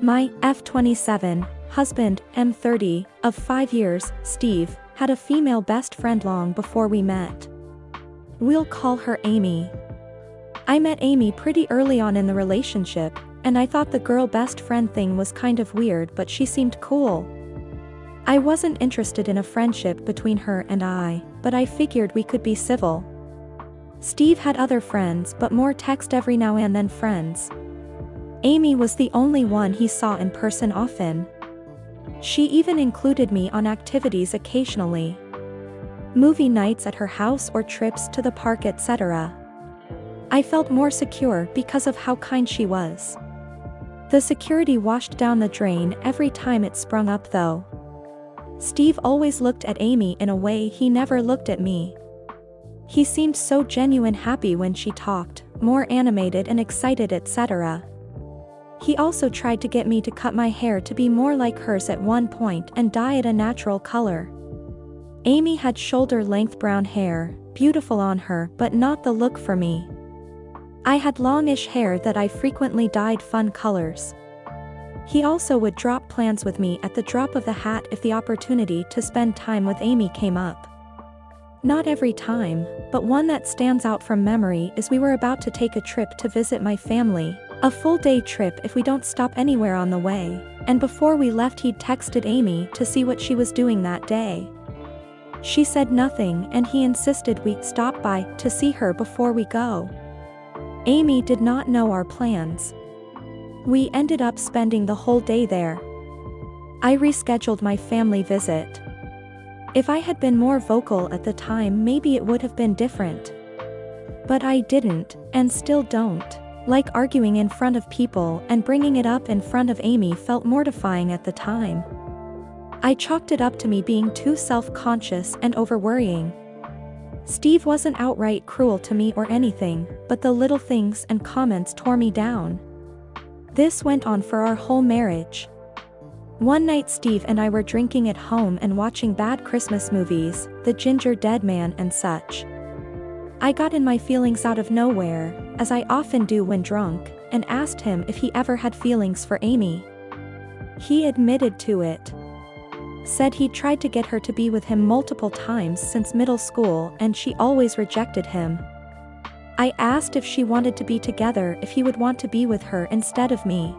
My F27 husband, M30, of 5 years, Steve, had a female best friend long before we met. We'll call her Amy. I met Amy pretty early on in the relationship, and I thought the girl best friend thing was kind of weird, but she seemed cool. I wasn't interested in a friendship between her and I, but I figured we could be civil. Steve had other friends, but more text every now and then friends. Amy was the only one he saw in person often. She even included me on activities occasionally. Movie nights at her house or trips to the park, etc. I felt more secure because of how kind she was. The security washed down the drain every time it sprung up though. Steve always looked at Amy in a way he never looked at me. He seemed so genuine happy when she talked, more animated and excited, etc. He also tried to get me to cut my hair to be more like hers at one point and dye it a natural color. Amy had shoulder-length brown hair, beautiful on her but not the look for me. I had longish hair that I frequently dyed fun colors. He also would drop plans with me at the drop of the hat if the opportunity to spend time with Amy came up. Not every time, but one that stands out from memory is we were about to take a trip to visit my family, a full-day trip if we don't stop anywhere on the way, and before we left he'd texted Amy to see what she was doing that day. She said nothing and he insisted we stop by to see her before we go. Amy did not know our plans. We ended up spending the whole day there. I rescheduled my family visit. If I had been more vocal at the time, maybe it would have been different. But I didn't, and still don't. Like arguing in front of people, and bringing it up in front of Amy felt mortifying at the time. I chalked it up to me being too self-conscious and over-worrying. Steve wasn't outright cruel to me or anything, but the little things and comments tore me down. This went on for our whole marriage. One night Steve and I were drinking at home and watching bad Christmas movies, The Ginger Dead Man and such. I got in my feelings out of nowhere, as I often do when drunk, and asked him if he ever had feelings for Amy. He admitted to it. Said he'd tried to get her to be with him multiple times since middle school and she always rejected him. I asked if she wanted to be together, if he would want to be with her instead of me.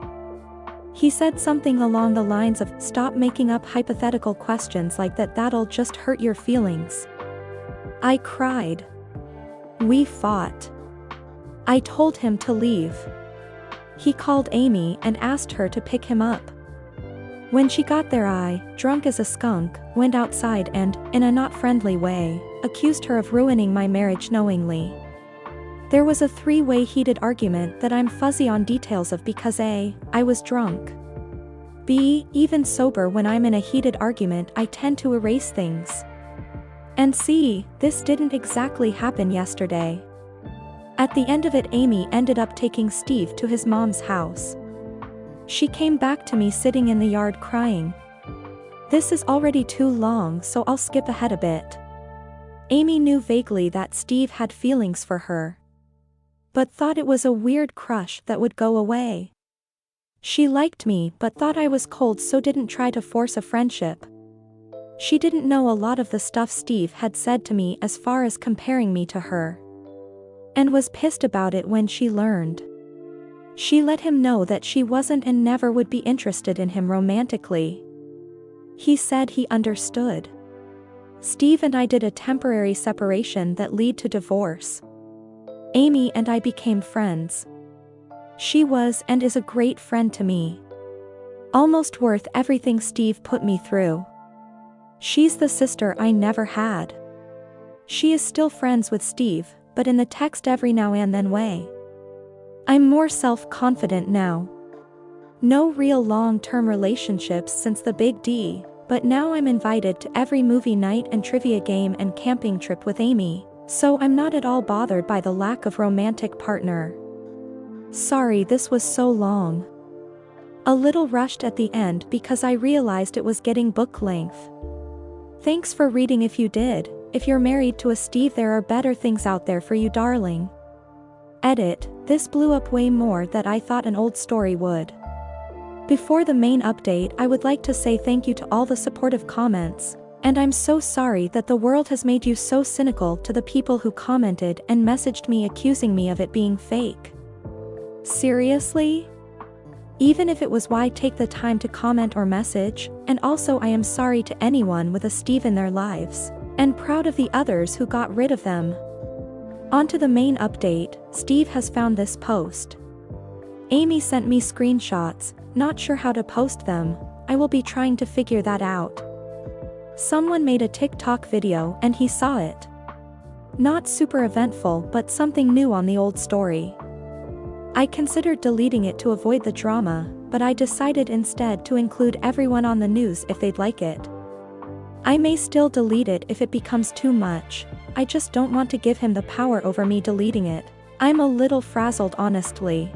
He said something along the lines of, "Stop making up hypothetical questions like that, that'll just hurt your feelings." I cried. We fought. I told him to leave. He called Amy and asked her to pick him up. When she got there I, drunk as a skunk, went outside and, in a not friendly way, accused her of ruining my marriage knowingly. There was a three-way heated argument that I'm fuzzy on details of because A, I was drunk. B, even sober when I'm in a heated argument I tend to erase things. And C, this didn't exactly happen yesterday. At the end of it Amy ended up taking Steve to his mom's house. She came back to me sitting in the yard crying. This is already too long, so I'll skip ahead a bit. Amy knew vaguely that Steve had feelings for her, but thought it was a weird crush that would go away. She liked me but thought I was cold, so didn't try to force a friendship. She didn't know a lot of the stuff Steve had said to me as far as comparing me to her, and was pissed about it when she learned. She let him know that she wasn't and never would be interested in him romantically. He said he understood. Steve and I did a temporary separation that led to divorce. Amy and I became friends. She was and is a great friend to me. Almost worth everything Steve put me through. She's the sister I never had. She is still friends with Steve, but in the text every now and then way. I'm more self-confident now. No real long-term relationships since the Big D, but now I'm invited to every movie night and trivia game and camping trip with Amy, so I'm not at all bothered by the lack of romantic partner. Sorry this was so long. A little rushed at the end because I realized it was getting book length. Thanks for reading if you did. If you're married to a Steve, there are better things out there for you, darling. Edit, this blew up way more than I thought an old story would. Before the main update, I would like to say thank you to all the supportive comments, and I'm so sorry that the world has made you so cynical to the people who commented and messaged me accusing me of it being fake. Seriously? Even if it was, why take the time to comment or message? And also, I am sorry to anyone with a Steve in their lives, and proud of the others who got rid of them. On to the main update. Steve has found this post. Amy sent me screenshots, not sure how to post them. I will be trying to figure that out. Someone made a TikTok video and he saw it. Not super eventful, but something new on the old story. I considered deleting it to avoid the drama, but I decided instead to include everyone on the news if they'd like it. I may still delete it if it becomes too much. I just don't want to give him the power over me deleting it. I'm a little frazzled, honestly.